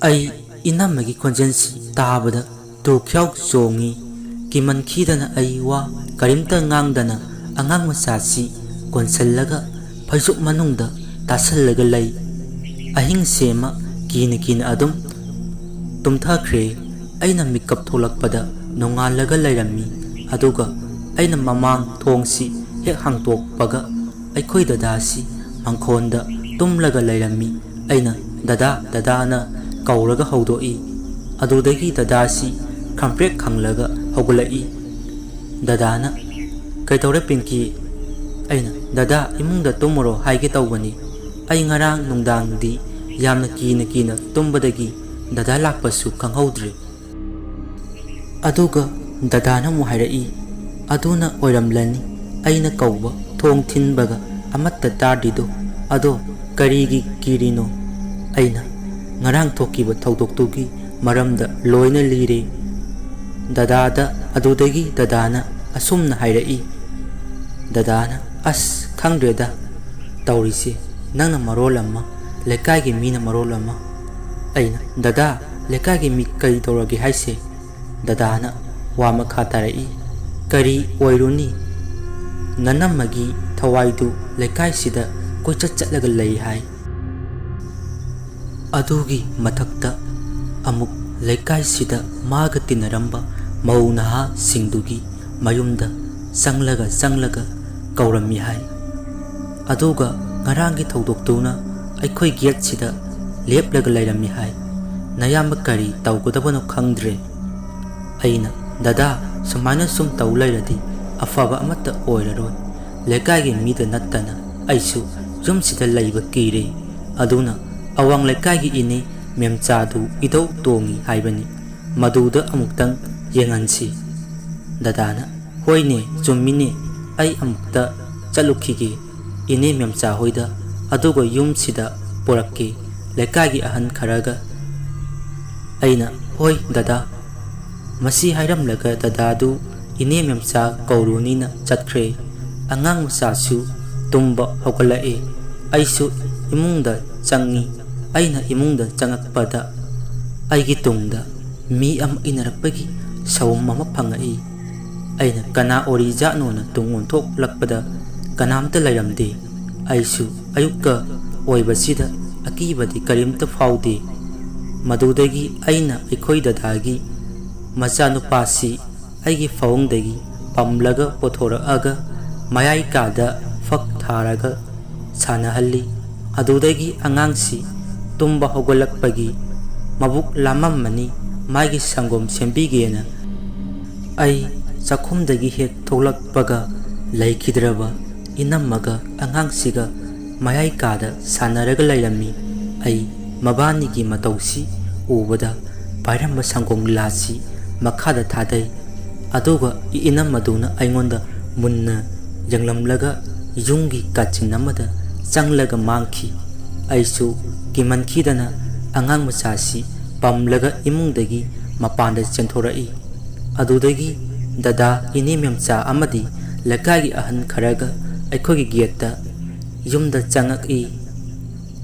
ꯑꯩ ꯏꯅꯝꯃꯒꯤ ꯈꯣꯟꯖꯦꯜꯁꯤ ꯇꯥꯕꯗ ꯇꯨꯈ꯭ꯌꯥꯎ ꯆꯣꯡꯉꯤ꯫ ꯀꯤꯃꯟꯈꯤꯗꯅ ꯑꯩ ꯋꯥ ꯀꯔꯤꯝꯇ ꯉꯥꯡꯗꯅ ꯑꯉꯥꯡ ꯃꯆꯥꯁꯤ ꯀꯣꯟꯁꯤꯜꯂꯒ ꯐꯩꯖꯨꯞ ꯃꯅꯨꯡꯗ ꯇꯥꯁꯜꯂꯒ ꯂꯩ꯫ ꯑꯍꯤꯡꯁꯦꯃ ꯀꯤꯅ ꯀꯤꯅ ꯑꯗꯨꯝ ꯇꯨꯝꯊꯈ꯭ꯔꯦ꯫ ꯑꯩꯅ ꯃꯤꯀꯞ ꯊꯣꯛꯂꯛꯄꯗ ꯅꯣꯡꯉꯥꯜꯂꯒ ꯂꯩꯔꯝꯃꯤ꯫ ꯑꯗꯨꯒ ꯑꯩꯅ ꯃꯃꯥꯡ ꯊꯣꯡꯁꯤ ꯍꯦꯛ ꯍꯥꯡꯇꯣꯛꯄꯒ ꯑꯩꯈꯣꯏ ꯗꯗꯥꯁꯤ ꯃꯪꯈꯣꯟꯗ ꯇꯨꯝꯂꯒ ꯂꯩꯔꯝꯃꯤ꯫ ꯑꯩꯅ ꯗꯗꯥ ꯗꯗꯥꯅ ꯀꯧꯔꯒ ꯍꯧꯗꯣꯛꯏ꯫ ꯑꯗꯨꯗꯒꯤ ꯗꯗꯥꯁꯤ ꯈꯪꯄ꯭ꯔꯦꯛ ꯈꯪꯂꯒ ꯍꯧꯒꯠꯂꯛꯏ꯫ ꯗꯗꯥꯅ "ꯀꯩꯗꯧꯔꯦ ꯄꯤꯡꯀꯤ?" ꯑꯩꯅ "ꯗꯗꯥ ꯏꯃꯨꯡꯗ ꯇꯨꯝꯃꯨꯔꯣ ꯍꯥꯏꯒꯦ ꯇꯧꯕꯅꯤ꯫ ꯑꯩ ꯉꯔꯥꯡ ꯅꯨꯡꯗꯥꯡꯗꯤ ꯌꯥꯝꯅ ꯀꯤꯅ ꯀꯤꯅ ꯇꯨꯝꯕꯗꯒꯤ ꯗꯗꯥ ꯂꯥꯛꯄꯁꯨ ꯈꯪꯍꯧꯗ꯭ꯔꯦ." ꯑꯗꯨꯒ ꯗꯗꯥꯅ ꯑꯃꯨꯛ ꯍꯥꯏꯔꯛꯏ, "ꯑꯗꯨꯅ ꯑꯣꯏꯔꯝꯂꯅꯤ ꯑꯩꯅ ꯀꯧꯕ ꯊꯣꯡ ꯊꯤꯟꯕꯒ ꯑꯃꯠꯇ ꯇꯥꯗ꯭ꯔꯤꯗꯣ꯫ ꯑꯗꯣ ꯀꯔꯤꯒꯤ ꯀꯤꯔꯤꯅꯣ?" ꯑꯩꯅ ꯉꯔꯥꯡ ꯊꯣꯛꯈꯤꯕ ꯊꯧꯗꯣꯛꯇꯨꯒꯤ ꯃꯔꯝꯗ ꯂꯣꯏꯅ ꯂꯤꯔꯦ ꯗꯗꯥꯗ꯫ ꯑꯗꯨꯗꯒꯤ ꯗꯗꯥꯅ ꯑꯁꯨꯝꯅ ꯍꯥꯏꯔꯛꯏ꯫ ꯗꯗꯥꯅ "ꯑꯁ ꯈꯪꯗ꯭ꯔꯦꯗ ꯇꯧꯔꯤꯁꯦ, ꯅꯪꯅ ꯃꯔꯣꯜ ꯑꯃ, ꯂꯩꯀꯥꯏꯒꯤ ꯃꯤꯅ ꯃꯔꯣꯜ ꯑꯃ." ꯑꯩꯅ "ꯗꯗꯥ ꯂꯩꯀꯥꯏꯒꯤ ꯃꯤ ꯀꯔꯤ ꯇꯧꯔꯒꯦ ꯍꯥꯏꯁꯦ?" ꯗꯗꯥꯅ ꯋꯥ ꯃꯈꯥ ꯇꯥꯔꯛꯏ꯫ "ꯀꯔꯤ ꯑꯣꯏꯔꯨꯅꯤ, ꯅꯅꯝꯃꯒꯤ ꯊꯋꯥꯏꯗꯨ ꯂꯩꯀꯥꯏꯁꯤꯗ ꯀꯣꯏꯆꯠ ꯆꯠꯂꯒ ꯂꯩ ꯍꯥꯏ꯫ ꯑꯗꯨꯒꯤ ꯃꯊꯛꯇ ꯑꯃꯨꯛ ꯂꯩꯀꯥꯏꯁꯤꯗ ꯃꯥꯒ ꯇꯤꯟꯅꯔꯝꯕ ꯃꯧ ꯅꯍꯥꯁꯤꯡꯗꯨꯒꯤ ꯃꯌꯨꯝꯗ ꯆꯪꯂꯒ ꯀꯧꯔꯝꯃꯤ ꯍꯥꯏ꯫ ꯑꯗꯨꯒ ꯉꯔꯥꯡꯒꯤ ꯊꯧꯗꯣꯛꯇꯨꯅ ꯑꯩꯈꯣꯏ ꯒꯦꯠꯁꯤꯗ ꯂꯦꯞꯂꯒ ꯂꯩꯔꯝꯃꯤ ꯍꯥꯏ꯫ ꯅꯌꯥꯝꯕ ꯀꯔꯤ ꯇꯧꯒꯗꯕꯅꯣ ꯈꯪꯗ꯭ꯔꯦ." ꯑꯩꯅ "ꯗꯗꯥ ꯁꯨꯃꯥꯏꯅ ꯁꯨꯝ ꯇꯧ ꯂꯩꯔꯗꯤ ꯑꯐꯕ ꯑꯃꯠꯇ ꯑꯣꯏꯔꯔꯣꯏ꯫ ꯂꯩꯀꯥꯏꯒꯤ ꯃꯤꯗ ꯅꯠꯇꯅ ꯑꯩꯁꯨ ꯌꯨꯝꯁꯤꯗ ꯂꯩꯕ ꯀꯤꯔꯦ꯫ ꯑꯗꯨꯅ ꯑꯋꯥꯡ ꯂꯩꯀꯥꯏꯒꯤ ꯏꯅꯦ ꯃꯦꯝꯆꯥꯗꯨ ꯏꯙꯧ ꯇꯣꯡꯉꯤ ꯍꯥꯏꯕꯅꯤ, ꯃꯗꯨꯗ ꯑꯃꯨꯛꯇꯪ ꯌꯦꯡꯍꯟꯁꯤ." ꯗꯗꯥꯅ "ꯍꯣꯏꯅꯦ ꯆꯨꯝꯃꯤꯅꯦ, ꯑꯩ ꯑꯃꯨꯛꯇ ꯆꯠꯂꯨꯈꯤꯒꯦ ꯏꯅꯦ ꯃꯦꯝꯆꯥ ꯍꯣꯏꯗ, ꯑꯗꯨꯒ ꯌꯨꯝꯁꯤꯗ ꯄꯨꯔꯛꯀꯦ ꯂꯩꯀꯥꯏꯒꯤ ꯑꯍꯟ ꯈꯔꯒ." ꯑꯩꯅ "ꯍꯣꯏ ꯗꯗꯥ." ꯃꯁꯤ ꯍꯥꯏꯔꯝꯂꯒ ꯗꯗꯥꯗꯨ ꯏꯅꯦ ꯃꯦꯝꯆꯥ ꯀꯧꯔꯨꯅꯤꯅ ꯆꯠꯈ꯭ꯔꯦ꯫ ꯑꯉꯥꯡ ꯃꯆꯥꯁꯨ ꯇꯨꯝꯕ ꯍꯧꯒꯠꯂꯛꯑꯦ꯫ ꯑꯩꯁꯨ ꯏꯃꯨꯡꯗ ꯆꯪꯉꯤ꯫ ꯑꯩꯅ ꯏꯃꯨꯡꯗ ꯆꯪꯉꯛꯄꯗ ꯑꯩꯒꯤ ꯇꯨꯡꯗ ꯃꯤ ꯑꯃ ꯏꯟꯅꯔꯛꯄꯒꯤ ꯁꯥꯎꯝ ꯑꯃ ꯐꯪꯉꯛꯏ꯫ ꯑꯩꯅ "ꯀꯅꯥ ꯑꯣꯏꯔꯤꯖꯥꯠꯅꯣꯅ ꯇꯨꯡ ꯑꯣꯟꯊꯣꯛꯂꯛꯄꯗ ꯀꯅꯥꯝꯇ ꯂꯩꯔꯝꯗꯦ꯫ ꯑꯩꯁꯨ ꯑꯌꯨꯛꯀ ꯑꯣꯏꯕꯁꯤꯗ ꯑꯀꯤꯕꯗꯤ ꯀꯔꯤꯝꯇ ꯐꯥꯎꯗꯦ꯫ ꯃꯗꯨꯗꯒꯤ ꯑꯩꯅ ꯑꯩꯈꯣꯏ ꯗꯗꯥꯒꯤ ꯃꯆꯥꯅꯨꯄꯥꯁꯤ ꯑꯩꯒꯤ ꯐꯃꯨꯡꯗꯒꯤ ꯄꯝꯂꯒ ꯄꯨꯊꯣꯔꯛꯑꯒ ꯃꯌꯥꯏ ꯀꯥꯗ ꯐꯛ ꯊꯥꯔꯒ ꯁꯥꯟꯅꯍꯜꯂꯤ꯫ ꯑꯗꯨꯗꯒꯤ ꯑꯉꯥꯡꯁꯤ ꯇꯨꯝꯕ ꯍꯧꯒꯠꯂꯛꯄꯒꯤ ꯃꯕꯨꯛ ꯂꯥꯝꯃꯝꯃꯅꯤ, ꯃꯥꯒꯤ ꯁꯪꯒꯣꯝ ꯁꯦꯝꯕꯤꯒꯦꯅ ꯑꯩ ꯆꯥꯛꯈꯨꯝꯗꯒꯤ ꯍꯦꯛ ꯊꯣꯛꯂꯛꯄꯒ ꯂꯩꯈꯤꯗ꯭ꯔꯕ ꯏꯅꯝꯃꯒ ꯑꯉꯥꯡꯁꯤꯒ ꯃꯌꯥꯏ ꯀꯥꯗ ꯁꯥꯟꯅꯔꯒ ꯂꯩꯔꯝꯃꯤ꯫ ꯑꯩ ꯃꯕꯥꯅꯤꯒꯤ ꯃꯇꯧꯁꯤ ꯎꯕꯗ ꯄꯥꯏꯔꯝꯕ ꯁꯪꯒꯣꯝ ꯒꯤꯂꯥꯁꯁꯤ ꯃꯈꯥꯗ ꯊꯥꯗꯩ꯫ ꯑꯗꯨꯒ ꯏꯅꯝꯃꯗꯨꯅ ꯑꯩꯉꯣꯟꯗ ꯃꯨꯟꯅ ꯌꯦꯡꯂꯝꯂꯒ ꯌꯨꯝꯒꯤ ꯀꯥꯆꯤꯟ ꯑꯃꯗ ꯆꯪꯂꯒ ꯃꯥꯡꯈꯤ꯫ ꯑꯩꯁꯨ ꯀꯤꯃꯟꯈꯤꯗꯅ ꯑꯉꯥꯡ ꯃꯆꯥꯁꯤ ꯄꯝꯂꯒ ꯏꯃꯨꯡꯗꯒꯤ ꯃꯄꯥꯟꯗ ꯆꯦꯟꯊꯣꯔꯛꯏ꯫ ꯑꯗꯨꯗꯒꯤ ꯗꯗꯥ, ꯏꯅꯦ ꯃꯦꯝꯆꯥ ꯑꯃꯗꯤ ꯂꯩꯀꯥꯏꯒꯤ ꯑꯍꯟ ꯈꯔꯒ ꯑꯩꯈꯣꯏꯒꯤ ꯒꯦꯠꯇ ꯌꯨꯝꯗ ꯆꯪꯉꯛꯏ꯫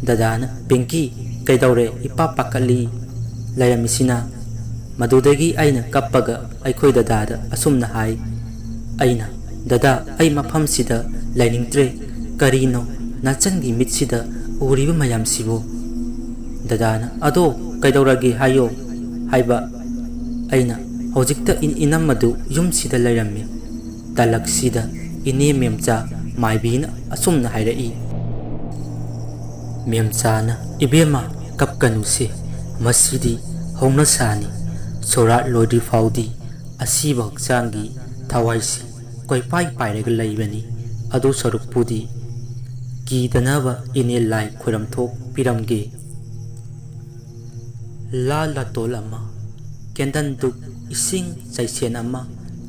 ꯗꯗꯥꯅ "ꯄꯤꯡꯀꯤ ꯀꯩꯗꯧꯔꯦ ꯏꯄꯥ ꯄꯥꯈꯠꯂꯤ ꯂꯩꯔꯝꯃꯤꯁꯤꯅ?" ꯃꯗꯨꯗꯒꯤ ꯑꯩꯅ ꯀꯞꯄꯒ ꯑꯩꯈꯣꯏ ꯗꯗꯥꯗ ꯑꯁꯨꯝꯅ ꯍꯥꯏ꯫ ꯑꯩꯅ "ꯗꯗꯥ ꯑꯩ ꯃꯐꯝꯁꯤꯗ ꯂꯩꯅꯤꯡꯗ꯭ꯔꯦ꯫ ꯀꯔꯤꯅꯣ ꯅꯆꯟꯒꯤ ꯃꯤꯠꯁꯤꯗ ꯎꯔꯤꯕ ꯃꯌꯥꯝꯁꯤꯕꯨ?" ꯗꯗꯥꯅ "ꯑꯗꯣ ꯀꯩꯗꯧꯔꯒꯦ ꯍꯥꯏꯌꯣ ꯍꯥꯏꯕ?" ꯑꯩꯅ "ꯍꯧꯖꯤꯛꯇ ꯏꯅꯝꯃꯗꯨ ꯌꯨꯝꯁꯤꯗ ꯂꯩꯔꯝꯃꯤ." ꯇꯥꯂꯛꯁꯤꯗ ꯏꯅꯦ ꯃꯦꯝꯆꯥ ꯃꯥꯏꯕꯤꯅ ꯑꯁꯨꯝꯅ ꯍꯥꯏꯔꯛꯏ꯫ ꯃꯦꯝꯆꯥꯅ "ꯏꯕꯦꯝꯃ ꯀꯞꯀꯅꯨꯁꯦ, ꯃꯁꯤꯗꯤ ꯍꯧꯅꯁꯥꯅꯤ꯫ ꯁꯣꯔꯥꯠ ꯂꯣꯏꯗ꯭ꯔꯤ ꯐꯥꯎꯗꯤ ꯑꯁꯤꯕ ꯍꯛꯆꯥꯡꯒꯤ ꯊꯋꯥꯏꯁꯤ ꯀꯣꯏꯄꯥꯏ ꯄꯥꯏꯔꯒ ꯂꯩꯕꯅꯤ꯫ ꯑꯗꯨ ꯁꯔꯨꯛꯄꯨꯗꯤ ꯀꯤꯗꯅꯕ ꯏꯅꯦ ꯂꯥꯏ ꯈꯣꯏꯔꯝꯊꯣꯛꯄꯤꯔꯝꯒꯦ꯫ ꯂꯥ ꯂꯥꯇꯣꯜ ꯑꯃ, ꯀꯦꯟꯗꯜ ꯗꯨꯛ, ꯏꯁꯤꯡ ꯆꯥꯏꯁꯦꯟ ꯑꯃ,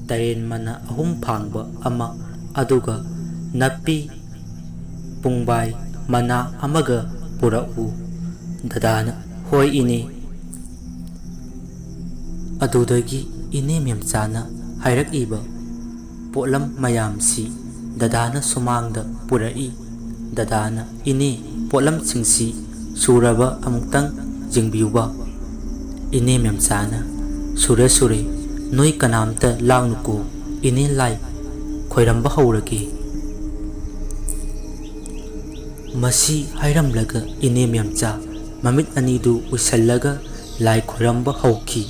ꯇꯔꯦꯟ ꯃꯅꯥ 3 ꯐꯥꯡꯕ ꯑꯃ, ꯑꯗꯨꯒ ꯅꯥꯄꯤ ꯄꯨꯡꯕꯥꯏ ꯃꯅꯥ ꯑꯃꯒ ꯄꯨꯔꯛꯎ." ꯗꯗꯥꯅ "ꯍꯣꯏ ꯏꯅꯦ." ꯑꯗꯨꯗꯒꯤ ꯏꯅꯦ ꯃꯦꯝꯆꯥꯅ ꯍꯥꯏꯔꯛꯏꯕ ꯄꯣꯠꯂꯝ ꯃꯌꯥꯝꯁꯤ ꯗꯗꯥꯅ ꯁꯨꯃꯥꯡꯗ ꯄꯨꯔꯛꯏ꯫ ꯗꯗꯥꯅ "ꯏꯅꯦ ꯄꯣꯠꯂꯝꯁꯤꯡꯁꯤ ꯁꯨꯔꯕ ꯑꯃꯨꯛꯇꯪ ꯌꯦꯡꯕꯤꯌꯨꯕ?" ꯏꯅꯦ ꯃꯦꯝꯆꯥꯅ ꯁꯨꯔꯦ ꯁꯨꯔꯦ ꯅꯣꯏ ꯀꯅꯥꯝꯇ ꯂꯥꯡꯅꯨꯀꯣ ꯏꯅꯦ ꯂꯥꯏ ꯈꯣꯏꯔꯝꯕ ꯍꯧꯔꯒꯦ꯫ ꯃꯁꯤ ꯍꯥꯏꯔꯝꯂꯒ ꯏꯅꯦ ꯃꯦꯝꯆꯥ ꯃꯃꯤꯠ ꯑꯅꯤꯗꯨ ꯎꯏꯁꯜꯂꯒ ꯂꯥꯏ ꯈꯣꯏꯔꯝꯕ ꯍꯧꯈꯤ꯫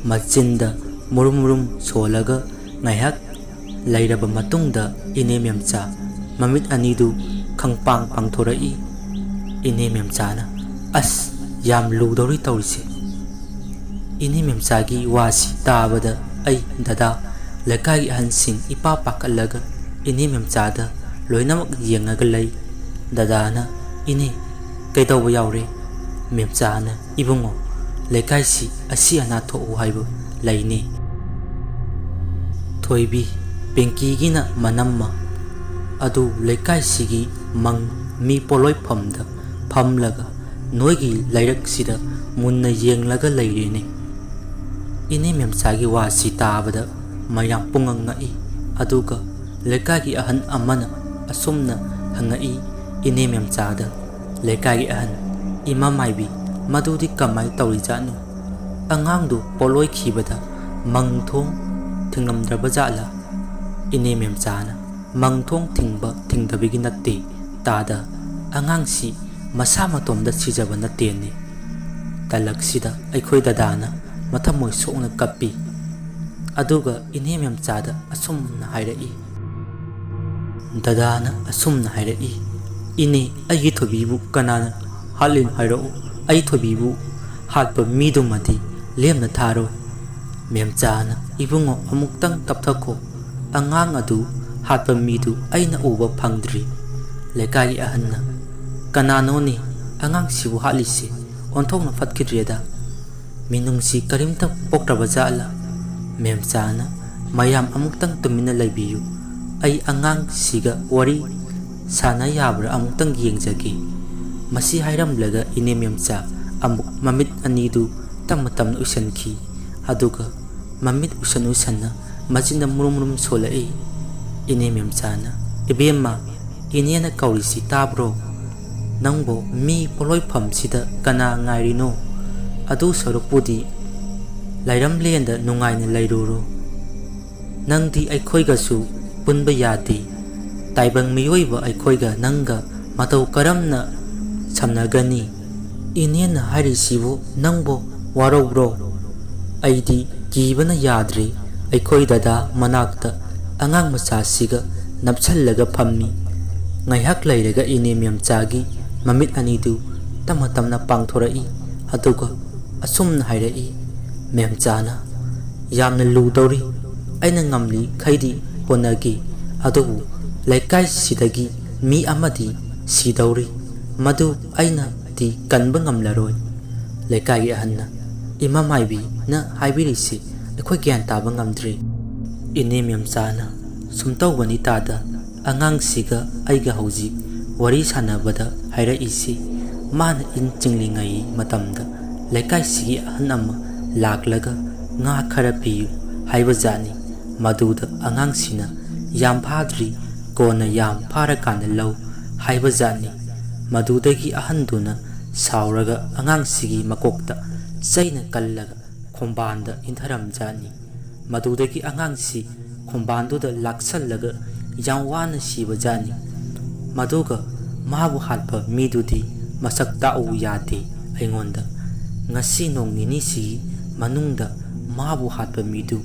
ꯃꯆꯤꯟꯗ ꯃꯨꯔꯨꯝ ꯃꯨꯔꯨꯝ ꯁꯣꯜꯂꯒ ꯉꯥꯏꯍꯥꯛ ꯂꯩꯔꯕ ꯃꯇꯨꯡꯗ ꯏꯅꯦ ꯃꯦꯝꯆꯥ ꯃꯃꯤꯠ ꯑꯅꯤꯗꯨ ꯈꯪꯄꯥꯡ ꯄꯥꯡꯊꯣꯔꯛꯏ꯫ ꯏꯅꯦ ꯃꯦꯝꯆꯥꯅ ꯑꯁ ꯌꯥꯝ ꯂꯨꯗꯧꯔꯤ ꯇꯧꯔꯤꯁꯦ꯫ ꯏꯅꯦ ꯃꯦꯝꯆꯥꯒꯤ ꯋꯥꯁꯤ ꯇꯥꯕꯗ ꯑꯩ ꯗꯗꯥ ꯂꯩꯀꯥꯏꯒꯤ ꯑꯍꯟꯁꯤꯡ ꯏꯄꯥ ꯄꯥꯈꯠꯂꯒ ꯏꯅꯦ ꯃꯦꯝꯆꯥꯗ ꯂꯣꯏꯅꯃꯛ ꯌꯦꯡꯉꯒ ꯂꯩ꯫ ꯗꯗꯥꯅ ꯏꯅꯦ ꯀꯩꯗꯧꯕ ꯌꯥꯎꯔꯦ? ꯃꯦꯝꯆꯥꯅ ꯏꯕꯨꯡꯉꯣ ꯂꯩꯀꯥꯏꯁꯤ ꯑꯁꯤ ꯑꯅꯥ ꯊꯣꯛꯎ ꯍꯥꯏꯕ ꯂꯩꯅꯦ꯫ ꯊꯣꯏꯕꯤ ꯄꯦꯡꯀꯤꯒꯤꯅ ꯃꯅꯝꯃ ꯑꯗꯨ ꯂꯩꯀꯥꯏꯁꯤꯒꯤ ꯃꯪ ꯃꯤ ꯄꯣꯠꯂꯣꯏꯐꯝꯗ ꯐꯝꯂꯒ ꯅꯣꯏꯒꯤ ꯂꯩꯔꯛꯁꯤꯗ ꯃꯨꯟꯅ ꯌꯦꯡꯂꯒ ꯂꯩꯔꯦꯅꯦ꯫ ꯏꯅꯦ ꯃꯦꯝꯆꯥꯒꯤ ꯋꯥꯁꯤ ꯇꯥꯕꯗ ꯃꯌꯥꯝ ꯄꯨꯡꯉꯛ ꯉꯛꯏ꯫ ꯑꯗꯨꯒ ꯂꯩꯀꯥꯏꯒꯤ ꯑꯍꯟ ꯑꯃꯅ ꯑꯁꯨꯝꯅ ꯍꯪꯉꯛꯏ ꯏꯅꯦ ꯃꯦꯝꯆꯥꯗ, ꯂꯩꯀꯥꯏꯒꯤ ꯑꯍꯟ ꯏꯃꯥ ꯃꯥꯏꯕꯤ ꯃꯗꯨꯗꯤ ꯀꯃꯥꯏ ꯇꯧꯔꯤꯖꯥꯠꯅꯣ? ꯑꯉꯥꯡꯗꯨ ꯄꯣꯠꯂꯣꯏꯈꯤꯕꯗ ꯃꯪꯊꯣꯡ ꯊꯤꯡꯂꯝꯗ꯭ꯔꯕ ꯖꯥꯠꯂꯥ? ꯏꯅꯦ ꯃꯦꯝꯆꯥꯅ ꯃꯪꯊꯣꯡ ꯊꯤꯡꯕ ꯊꯤꯡꯗꯕꯒꯤ ꯅꯠꯇꯦ ꯇꯥꯗ, ꯑꯉꯥꯡꯁꯤ ꯃꯁꯥ ꯃꯇꯣꯝꯗ ꯁꯤꯖꯕ ꯅꯠꯇꯦꯅꯦ꯫ ꯇꯂꯛꯁꯤꯗ ꯑꯩꯈꯣꯏ ꯗꯗꯥꯅ ꯃꯊꯃꯣꯏ ꯁꯣꯛꯅ ꯀꯞꯄꯤ꯫ ꯑꯗꯨꯒ ꯏꯅꯦ ꯃꯦꯝꯆꯥꯗ ꯑꯁꯨꯝꯅ ꯍꯥꯏꯔꯛꯏ꯫ ꯗꯗꯥꯅ ꯑꯁꯨꯝꯅ ꯍꯥꯏꯔꯛꯏ, ꯏꯅꯦ ꯑꯩꯒꯤ ꯊꯣꯏꯕꯤꯕꯨ ꯀꯅꯥꯅ ꯍꯥꯠꯂꯤꯅꯣ ꯍꯥꯏꯔꯛꯎ, ꯑꯩ ꯊꯣꯏꯕꯤꯕꯨ ꯍꯥꯠꯄ ꯃꯤꯗꯨꯃꯗꯤ ꯂꯦꯝꯅ ꯊꯥꯔꯣꯏ꯫ ꯃꯦꯝꯆꯥꯅ ꯏꯕꯨꯡꯉꯣ ꯑꯃꯨꯛꯇꯪ ꯇꯞꯊꯈꯣ, ꯑꯉꯥꯡ ꯑꯗꯨ ꯍꯥꯠꯄ ꯃꯤꯗꯨ ꯑꯩꯅ ꯎꯕ ꯐꯪꯗ꯭ꯔꯤ꯫ ꯂꯩꯀꯥꯏꯒꯤ ꯑꯍꯟꯅ ꯀꯅꯥꯅꯣꯅꯦ ꯑꯉꯥꯡꯁꯤꯕꯨ ꯍꯥꯠꯂꯤꯁꯦ? ꯑꯣꯟꯊꯣꯛꯅ ꯐꯠꯈꯤꯗ꯭ꯔꯦꯗ, ꯃꯤꯅꯨꯡꯁꯤ ꯀꯔꯤꯝꯇ ꯄꯣꯛꯇ꯭ꯔꯕ ꯖꯥꯠꯂꯥ? ꯃꯦꯝꯆꯥꯅ ꯃꯌꯥꯝ ꯑꯃꯨꯛꯇꯪ ꯇꯨꯃꯤꯟꯅ ꯂꯩꯕꯤꯌꯨ, ꯑꯩ ꯑꯉꯥꯡꯁꯤꯒ ꯋꯥꯔꯤ ꯁꯥꯟꯅ ꯌꯥꯕ꯭ꯔꯥ ꯑꯃꯨꯛꯇꯪ ꯌꯦꯡꯖꯒꯦ꯫ ꯃꯁꯤ ꯍꯥꯏꯔꯝꯂꯒ ꯏꯅꯦ ꯃꯦꯝꯆꯥ ꯑꯃꯨꯛ ꯃꯃꯤꯠ ꯑꯅꯤꯗꯨ ꯇꯞꯅ ꯇꯞꯅ ꯎꯏꯁꯟꯈꯤ꯫ ꯑꯗꯨꯒ ꯃꯃꯤꯠ ꯎꯏꯁꯟ ꯎꯏꯁꯟꯅ ꯃꯆꯤꯟꯗ ꯃꯨꯔꯨꯝ ꯃꯨꯔꯨꯝ ꯁꯣꯜꯂꯛꯏ꯫ ꯏꯅꯦ ꯃꯦꯝꯆꯥꯅ ꯏꯕꯦꯝꯃ ꯏꯅꯦꯅ ꯀꯧꯔꯤꯁꯤ ꯇꯥꯕ꯭ꯔꯣ? ꯅꯪꯕꯨ ꯃꯤ ꯄꯣꯠꯂꯣꯏꯐꯝꯁꯤꯗ ꯀꯅꯥ ꯉꯥꯏꯔꯤꯅꯣ? ꯑꯗꯨ ꯁꯔꯨꯛꯄꯨꯗꯤ ꯂꯥꯏꯔꯝꯂꯦꯟꯗ ꯅꯨꯡꯉꯥꯏꯅ ꯂꯩꯔꯨꯔꯣ꯫ ꯅꯪꯗꯤ ꯑꯩꯈꯣꯏꯒꯁꯨ ꯄꯨꯟꯕ ꯌꯥꯗꯦ, ꯇꯥꯏꯕꯪ ꯃꯤꯑꯣꯏꯕ ꯑꯩꯈꯣꯏꯒ ꯅꯪꯒ ꯃꯇꯧ ꯀꯔꯝꯅ ꯁꯝꯅꯒꯅꯤ? ꯏꯅꯦꯅ ꯍꯥꯏꯔꯤꯁꯤꯕꯨ ꯅꯪꯕꯨ ꯋꯥꯔꯧꯕ꯭ꯔꯣ? ꯑꯩꯗꯤ ꯀꯤꯕꯅ ꯌꯥꯗ꯭ꯔꯦ꯫ ꯑꯩꯈꯣꯏ ꯗꯗꯥ ꯃꯅꯥꯛꯇ ꯑꯉꯥꯡ ꯃꯆꯥꯁꯤꯒ ꯅꯞꯁꯜꯂꯒ ꯐꯝꯃꯤ꯫ ꯉꯥꯏꯍꯥꯛ ꯂꯩꯔꯒ ꯏꯅꯦ ꯃꯦꯝꯆꯥꯒꯤ ꯃꯃꯤꯠ ꯑꯅꯤꯗꯨ ꯇꯞꯅ ꯇꯞꯅ ꯄꯥꯡꯊꯣꯔꯛꯏ꯫ ꯑꯗꯨꯒ ꯑꯁꯨꯝꯅ ꯍꯥꯏꯔꯛꯏ, ꯃꯦꯝꯆꯥꯅ ꯌꯥꯝꯅ ꯂꯨꯗꯧꯔꯤ, ꯑꯩꯅ ꯉꯝꯂꯤꯈꯩꯗꯤ ꯍꯣꯠꯅꯒꯦ, ꯑꯗꯨꯕꯨ ꯂꯩꯀꯥꯏꯁꯤꯗꯒꯤ ꯃꯤ ꯑꯃꯗꯤ ꯁꯤꯗꯧꯔꯤ, ꯃꯗꯨ ꯑꯩꯅꯗꯤ ꯀꯟꯕ ꯉꯝꯂꯔꯣꯏ꯫ ꯂꯩꯀꯥꯏꯒꯤ ꯑꯍꯟꯅ ꯏꯃꯥ ꯃꯥꯏꯕꯤꯅ ꯍꯥꯏꯕꯤꯔꯤꯁꯤ ꯑꯩꯈꯣꯏ ꯒ꯭ꯌꯥꯟ ꯇꯥꯕ ꯉꯝꯗ꯭ꯔꯦ꯫ ꯏꯅꯦ ꯃꯦꯝꯆꯥꯅ ꯁꯨꯝꯇꯧꯕꯅꯤ ꯇꯥꯗ, ꯑꯉꯥꯡꯁꯤꯒ ꯑꯩꯒ ꯍꯧꯖꯤꯛ ꯋꯥꯔꯤ ꯁꯥꯟꯅꯕꯗ ꯍꯥꯏꯔꯛꯏꯁꯤ, ꯃꯥꯅ ꯏꯟ ꯆꯤꯡꯂꯤꯉꯩ ꯃꯇꯝꯗ ꯂꯩꯀꯥꯏꯁꯤꯒꯤ ꯑꯍꯟ ꯑꯃ ꯂꯥꯛꯂꯒ ꯉꯥ ꯈꯔ ꯄꯤꯌꯨ ꯍꯥꯏꯕꯖꯥꯠꯅꯤ꯫ ꯃꯗꯨꯗ ꯑꯉꯥꯡꯁꯤꯅ ꯌꯥꯝ ꯐꯥꯗ꯭ꯔꯤ, ꯀꯣꯟꯅ ꯌꯥꯝ ꯐꯥꯔꯀꯥꯟꯗ ꯂꯧ ꯍꯥꯏꯕꯖꯥꯠꯅꯤ꯫ ꯃꯗꯨꯗꯒꯤ ꯑꯍꯟꯗꯨꯅ ꯁꯥꯎꯔꯒ ꯑꯉꯥꯡꯁꯤꯒꯤ ꯃꯀꯣꯛꯇ ꯆꯩꯅ ꯀꯜꯂꯒ ꯈꯣꯡꯕꯥꯟꯗ ꯏꯟꯊꯔꯝꯖꯥꯠꯅꯤ꯫ ꯃꯗꯨꯗꯒꯤ ꯑꯉꯥꯡꯁꯤ ꯈꯣꯡꯕꯥꯟꯗꯨꯗ ꯂꯥꯛꯁꯜꯂꯒ ꯌꯥꯝ ꯋꯥꯅ ꯁꯤꯕꯖꯥꯠꯅꯤ꯫ ꯃꯗꯨꯒ ꯃꯥꯕꯨ ꯍꯥꯠꯄ ꯃꯤꯗꯨꯗꯤ ꯃꯁꯛ ꯇꯥꯛꯎ ꯌꯥꯗꯦ ꯑꯩꯉꯣꯟꯗ꯫ ꯉꯁꯤ ꯅꯣꯡ ꯅꯤꯅꯤꯁꯤꯒꯤ ꯃꯅꯨꯡꯗ ꯃꯥꯕꯨ ꯍꯥꯠꯄ ꯃꯤꯗꯨ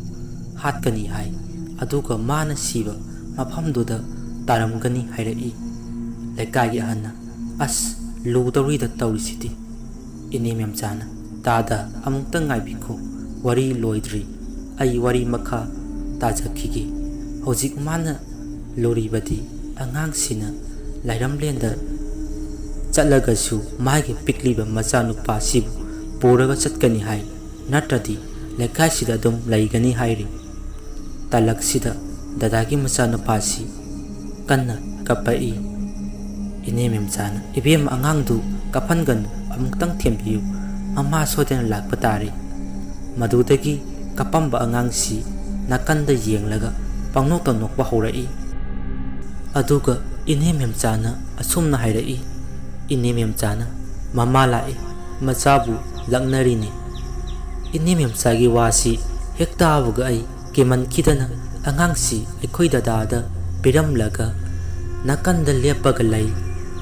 ꯍꯥꯠꯀꯅꯤ ꯍꯥꯏ, ꯑꯗꯨꯒ ꯃꯥꯅ ꯁꯤꯕ ꯃꯐꯝꯗꯨꯗ ꯇꯥꯔꯝꯒꯅꯤ ꯍꯥꯏꯔꯛꯏ꯫ ꯂꯩꯀꯥꯏꯒꯤ ꯑꯍꯟꯅ ꯑꯁ ꯂꯨꯗꯧꯔꯤꯗ ꯇꯧꯔꯤꯁꯤꯗꯤ꯫ ꯏꯅꯦ ꯃꯦꯝꯆꯥꯅ ꯇꯥꯗ ꯑꯃꯨꯛꯇꯪ ꯉꯥꯏꯕꯤꯈꯣ, ꯋꯥꯔꯤ ꯂꯣꯏꯗ꯭ꯔꯤ, ꯑꯩ ꯋꯥꯔꯤ ꯃꯈꯥ ꯇꯥꯖꯈꯤꯒꯦ꯫ ꯍꯧꯖꯤꯛ ꯃꯥꯅ ꯂꯨꯔꯤꯕꯗꯤ ꯑꯉꯥꯡꯁꯤꯅ ꯂꯥꯏꯔꯝꯂꯦꯟꯗ ꯆꯠꯂꯒꯁꯨ ꯃꯥꯒꯤ ꯄꯤꯛꯂꯤꯕ ꯃꯆꯥꯅꯨꯄꯥꯁꯤꯕꯨ ꯄꯨꯔꯒ ꯆꯠꯀꯅꯤ ꯍꯥꯏ, ꯅꯠꯇ꯭ꯔꯗꯤ ꯂꯩꯀꯥꯏꯁꯤꯗ ꯑꯗꯨꯝ ꯂꯩꯒꯅꯤ ꯍꯥꯏꯔꯤ꯫ ꯇꯂꯛꯁꯤꯗ ꯗꯗꯥꯒꯤ ꯃꯆꯥꯅꯨꯄꯥꯁꯤ ꯀꯟꯅ ꯀꯞꯄꯛꯏ꯫ ꯏꯅꯦ ꯃꯦꯝꯆꯥꯅ ꯏꯕꯦꯝꯃ ꯑꯉꯥꯡꯗꯨ ꯀꯞꯍꯟꯒꯅꯨ, ꯑꯃꯨꯛꯇꯪ ꯊꯦꯝꯕꯤꯌꯨ, ꯃꯃꯥ ꯁꯣꯏꯗꯅ ꯂꯥꯛꯄ ꯇꯥꯔꯦ꯫ ꯃꯗꯨꯗꯒꯤ ꯀꯞꯄꯝꯕ ꯑꯉꯥꯡꯁꯤ ꯅꯥꯀꯟꯗ ꯌꯦꯡꯂꯒ ꯄꯪꯅꯣꯛꯇ ꯅꯣꯛꯄ ꯍꯧꯔꯛꯏ꯫ ꯑꯗꯨꯒ ꯏꯅꯦ ꯃꯦꯝꯆꯥꯅ ꯑꯁꯨꯝꯅ ꯍꯥꯏꯔꯛꯏ, ꯏꯅꯦ ꯃꯦꯝꯆꯥꯅ ꯃꯃꯥ ꯂꯥꯛꯑꯦ, ꯃꯆꯥꯕꯨ ꯂꯛꯅꯔꯤꯅꯦ꯫ ꯏꯅꯦ ꯃꯦꯝꯆꯥꯒꯤ ꯋꯥꯁꯤ ꯍꯦꯛ ꯇꯥꯕꯒ ꯑꯩ ꯀꯤꯃꯟꯈꯤꯗꯅ ꯑꯉꯥꯡꯁꯤ ꯑꯩꯈꯣꯏ ꯗꯗꯥꯗ ꯄꯤꯔꯝꯂꯒ ꯅꯥꯀꯟꯗ ꯂꯦꯞꯄꯒ ꯂꯩ꯫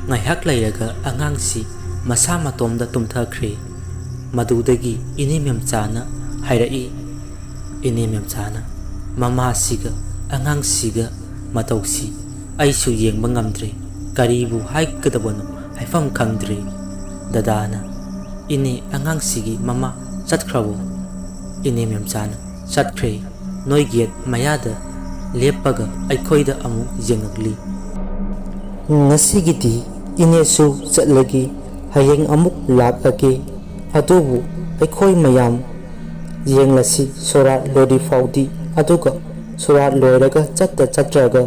ꯉꯥꯏꯍꯥꯛ ꯂꯩꯔꯒ ꯑꯉꯥꯡꯁꯤ ꯃꯁꯥ ꯃꯇꯣꯝꯗ ꯇꯨꯝꯊꯈ꯭ꯔꯦ꯫ ꯃꯗꯨꯗꯒꯤ ꯏꯅꯦ ꯃꯦꯝꯆꯥꯅ ꯍꯥꯏꯔꯛꯏ, ꯏꯅꯦ ꯃꯦꯝꯆꯥꯅ ꯃꯃꯥꯁꯤꯒ ꯑꯉꯥꯡꯁꯤꯒ ꯃꯇꯧꯁꯤ ꯑꯩꯁꯨ ꯌꯦꯡꯕ ꯉꯝꯗ꯭ꯔꯦ, ꯀꯔꯤꯕꯨ ꯍꯥꯏꯒꯗꯕꯅꯣ ꯍꯥꯏꯐꯝ ꯈꯪꯗ꯭ꯔꯦ꯫ ꯗꯗꯥꯅ, ꯏꯅꯦ ꯑꯉꯥꯡꯁꯤꯒꯤ ꯃꯃꯥ ꯆꯠꯈ꯭ꯔꯕꯣ? ꯏꯅꯦ ꯃꯦꯝꯆꯥꯅ, ꯆꯠꯈ꯭ꯔꯦ, ꯅꯣꯏ ꯒꯦꯠ ꯃꯌꯥꯗ ꯂꯦꯞꯄꯒ ꯑꯩꯈꯣꯏꯗ ꯑꯃꯨꯛ ꯌꯦꯡꯉꯛꯂꯤ꯫ ꯉꯁꯤꯒꯤꯗꯤ ꯏꯅꯦꯁꯨ ꯆꯠꯂꯒꯦ, ꯍꯌꯦꯡ ꯑꯃꯨꯛ ꯂꯥꯛꯑꯒꯦ꯫ ꯑꯗꯨꯕꯨ ꯑꯩꯈꯣꯏ ꯃꯌꯥꯝ ꯌꯦꯡꯂꯁꯤ ꯁꯣꯔꯥꯠ ꯂꯣꯏꯔꯤꯐꯥꯎꯗꯤ, ꯑꯗꯨꯒ ꯁꯣꯔꯥꯠ ꯂꯣꯏꯔꯒ ꯆꯠꯇ꯭ꯔꯒ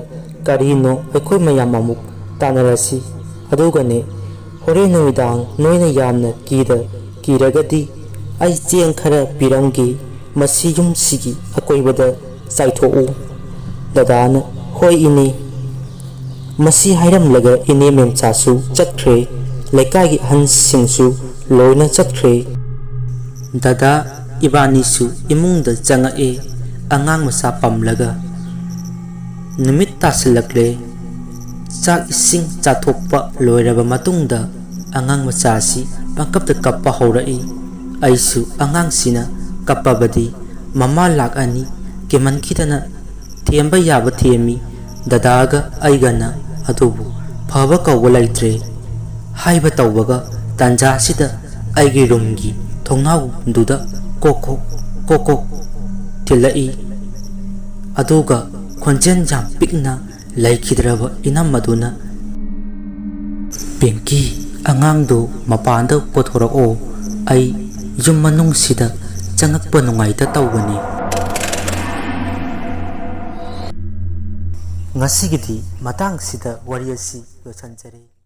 ꯀꯔꯤꯅꯣ ꯑꯩꯈꯣꯏ ꯃꯌꯥꯝ ꯑꯃꯨꯛ ꯇꯥꯟꯅꯔꯁꯤ꯫ ꯑꯗꯨꯒꯅꯦ, ꯍꯣꯔꯦꯟ ꯅꯨꯃꯤꯗꯥꯡ ꯅꯣꯏꯅ ꯌꯥꯝꯅ ꯀꯤꯔꯒꯗꯤ ꯑꯩ ꯆꯦꯡ ꯈꯔ ꯄꯤꯔꯝꯒꯦ, ꯃꯁꯤ ꯌꯨꯝꯁꯤꯒꯤ ꯑꯀꯣꯏꯕꯗ ꯆꯥꯏꯊꯣꯛꯎ꯫ ꯗꯗꯥꯅ, ꯍꯣꯏ ꯏꯅꯦ꯫ ꯃꯁꯤ ꯍꯥꯏꯔꯝꯂꯒ ꯏꯅꯦ ꯃꯦꯝꯆꯥꯁꯨ ꯆꯠꯈ꯭ꯔꯦ, ꯂꯩꯀꯥꯏꯒꯤ ꯑꯍꯟꯁꯤꯡꯁꯨ ꯂꯣꯏꯅ ꯆꯠꯈ꯭ꯔꯦ꯫ ꯗꯗꯥ ꯏꯕꯥꯅꯤꯁꯨ ꯏꯃꯨꯡꯗ ꯆꯪꯉꯛꯑꯦ, ꯑꯉꯥꯡ ꯃꯆꯥ ꯄꯝꯂꯒ꯫ ꯅꯨꯃꯤꯠ ꯇꯥꯁꯤꯜꯂꯛꯂꯦ꯫ ꯆꯥꯛ ꯏꯁꯤꯡ ꯆꯥꯊꯣꯛꯄ ꯂꯣꯏꯔꯕ ꯃꯇꯨꯡꯗ ꯑꯉꯥꯡ ꯃꯆꯥꯁꯤ ꯄꯪꯀꯞꯇ ꯀꯞꯄ ꯍꯧꯔꯛꯏ꯫ ꯑꯩꯁꯨ ꯑꯉꯥꯡꯁꯤꯅ ꯀꯞꯄꯕꯗꯤ ꯃꯃꯥ ꯂꯥꯛꯑꯅꯤ ꯀꯤꯃꯟꯈꯤꯗꯅ ꯊꯦꯝꯕ ꯌꯥꯕ ꯊꯦꯝꯃꯤ, ꯗꯗꯥꯒ ꯑꯩꯒꯅ꯫ ꯑꯗꯨꯕꯨ ꯐꯕ ꯀꯧꯕ ꯂꯩꯇ꯭ꯔꯦ꯫ ꯍꯥꯏꯕ ꯇꯧꯕꯒ ꯇꯥꯟꯖꯥꯁꯤꯗ ꯑꯩꯒꯤ ꯔꯨꯝꯒꯤ ꯊꯣꯡꯅꯥꯎꯗꯨꯗ ꯀꯣꯛ ꯀꯣꯛ ꯊꯤꯜꯂꯛꯏ꯫ ꯑꯗꯨꯒ ꯈꯣꯟꯖꯦꯜ ꯌꯥꯝ ꯄꯤꯛꯅ ꯂꯩꯈꯤꯗ꯭ꯔꯕ ꯏꯅꯝ ꯑꯗꯨꯅ, ꯄꯤꯡꯀꯤ, ꯑꯉꯥꯡꯗꯨ ꯃꯄꯥꯟꯗ ꯄꯨꯊꯣꯔꯛꯑꯣ, ꯑꯩ ꯌꯨꯝ ꯃꯅꯨꯡꯁꯤꯗ ꯆꯪꯉꯛꯄ ꯅꯨꯡꯉꯥꯏꯇ ꯇꯧꯕꯅꯤ꯫ ꯉꯁꯤꯒꯤꯗꯤ ꯃꯇꯥꯡꯁꯤꯗ ꯋꯥꯔꯤ ꯑꯁꯤ ꯂꯣꯏꯁꯤꯟꯖꯔꯦ꯫